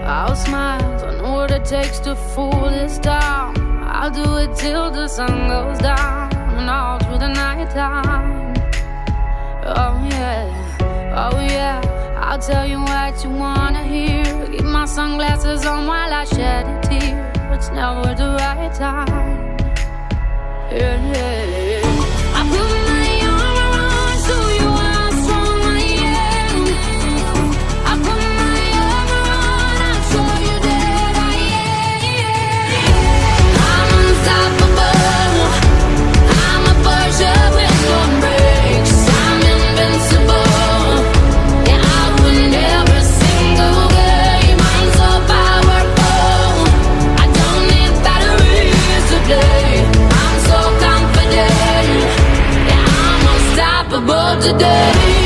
I'll smile, I know what it takes to fool this town. I'll do it till the sun goes down and all through the night time. Oh yeah, I'll tell you what you wanna hear. Keep my sunglasses on while I shed a tear. It's never the right time. Yeah. I put my arm around so you how strong I am. I put my arm around, I'll show you that I am. I'm unstoppable. I'm a Porsche with no brakes. I'm invincible. Yeah, I win every single game. I'm so powerful. I don't need batteries to play. I'm so confident. Yeah, I'm unstoppable today.